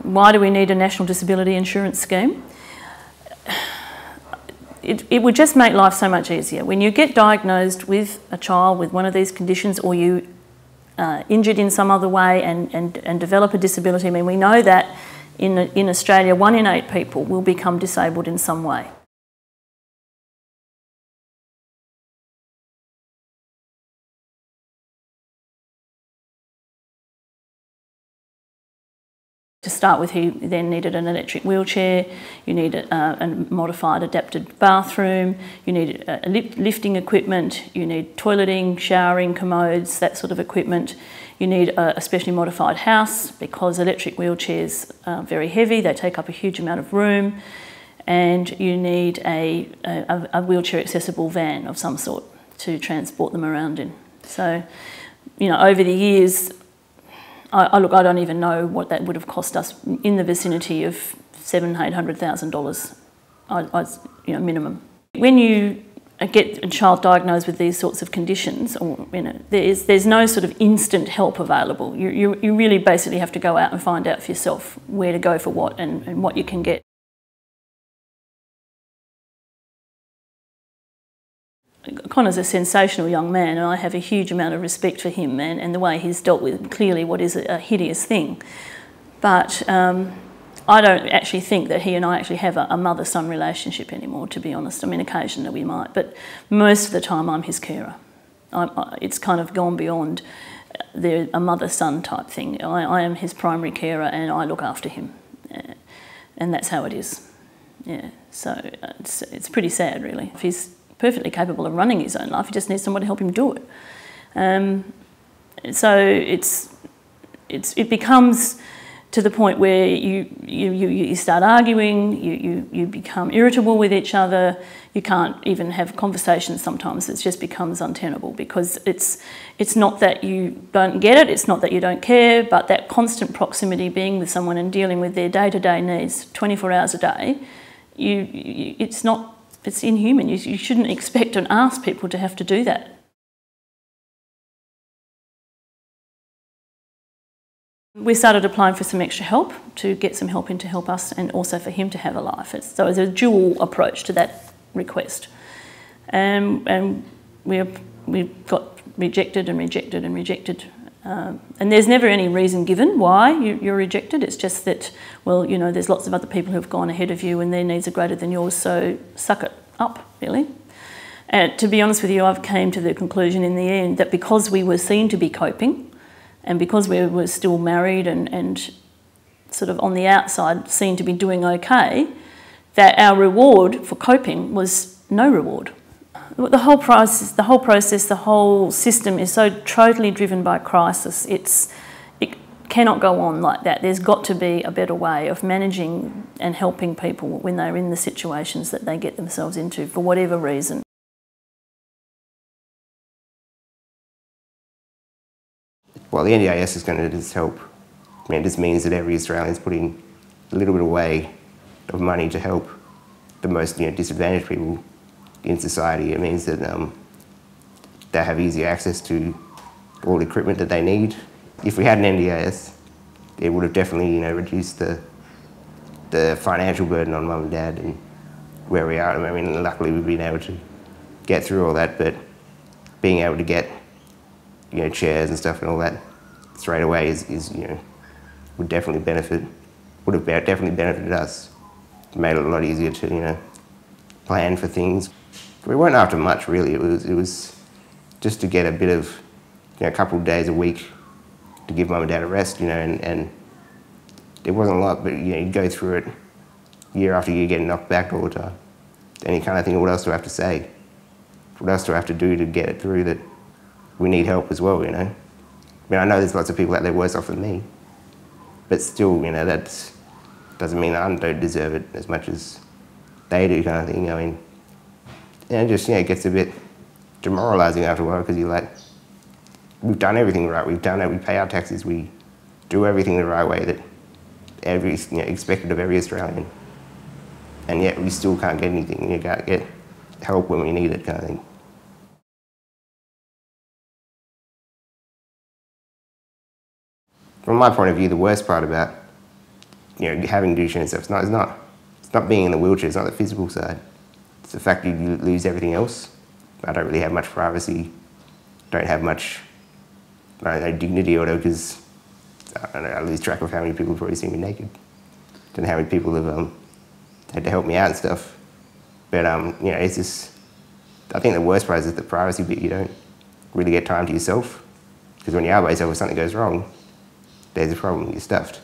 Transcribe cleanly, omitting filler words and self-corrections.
Why do we need a national disability insurance scheme? It would just make life so much easier. When you get diagnosed with a child with one of these conditions, or you injured in some other way and develop a disability, I mean, we know that in Australia 1 in 8 people will become disabled in some way. To start with, he then needed an electric wheelchair, you need a modified adapted bathroom, you need lifting equipment, you need toileting, showering, commodes, that sort of equipment. You need a specially modified house because electric wheelchairs are very heavy, they take up a huge amount of room, and you need a wheelchair accessible van of some sort to transport them around in. So, you know, over the years, look, I don't even know what that would have cost us, in the vicinity of $700,000-800,000, you know, minimum. When you get a child diagnosed with these sorts of conditions, or you know, there's no sort of instant help available. You really basically have to go out and find out for yourself where to go for what and what you can get. Conor's a sensational young man, and I have a huge amount of respect for him and the way he's dealt with clearly what is a hideous thing. But I don't actually think that he and I actually have a mother-son relationship anymore, to be honest. I mean, occasionally we might, but most of the time I'm his carer. It's kind of gone beyond a mother-son type thing. I am his primary carer and I look after him. And that's how it is. Yeah, so it's pretty sad, really. If he's perfectly capable of running his own life, he just needs someone to help him do it. So it becomes to the point where you start arguing, you become irritable with each other, you can't even have conversations sometimes. It just becomes untenable because it's not that you don't get it, it's not that you don't care, but that constant proximity, being with someone and dealing with their day-to-day needs 24 hours a day, it's inhuman. You shouldn't expect and ask people to have to do that. We started applying for some extra help, to get some help in to help us and also for him to have a life. So it's a dual approach to that request. And we got rejected and rejected and rejected. And there's never any reason given why you're rejected. It's just that, well, you know, there's lots of other people who've gone ahead of you and their needs are greater than yours, so suck it up, really. And to be honest with you, I've came to the conclusion in the end that because we were seen to be coping, and because we were still married and sort of on the outside seen to be doing okay, that our reward for coping was no reward. The whole process, the whole system is so totally driven by crisis. It cannot go on like that. There's got to be a better way of managing and helping people when they're in the situations that they get themselves into for whatever reason. Well, the NDIS is going to just help. I mean, it just means that every Australian is putting a little bit away of money to help the most disadvantaged people in society. It means that they have easy access to all the equipment that they need. If we had an NDIS, it would have definitely reduced the financial burden on mum and dad and where we are. I mean, luckily we've been able to get through all that, but being able to get chairs and stuff and all that straight away would definitely would have definitely benefited us. It made it a lot easier to plan for things. We weren't after much really. It was just to get a bit of a couple of days a week to give mum and dad a rest, and it wasn't a lot, but you go through it year after year getting knocked back all the time. And you kind of think, what else do I have to say? What else do I have to do to get it through that we need help as well, I mean, I know there's lots of people out there worse off than me, but still, that doesn't mean I don't deserve it as much as they do, kind of thing. I mean, it just, it gets a bit demoralising after a while because you're like, we've done everything right, we pay our taxes, we do everything the right way that expected of every Australian, and yet we still can't get anything. You can't get help when we need it, kind of thing. From my point of view, the worst part about you know, having to do and stuff. It's not being in the wheelchair. It's not the physical side. It's the fact that you lose everything else. I don't really have much privacy. Don't have much, I don't know, dignity or whatever, because I don't know, I lose track of how many people probably see me naked. Don't know how many people have had to help me out and stuff. But you know, it's just, I think the worst part is the privacy bit. You don't really get time to yourself, because when you are by yourself, if something goes wrong, there's a problem. You're stuffed.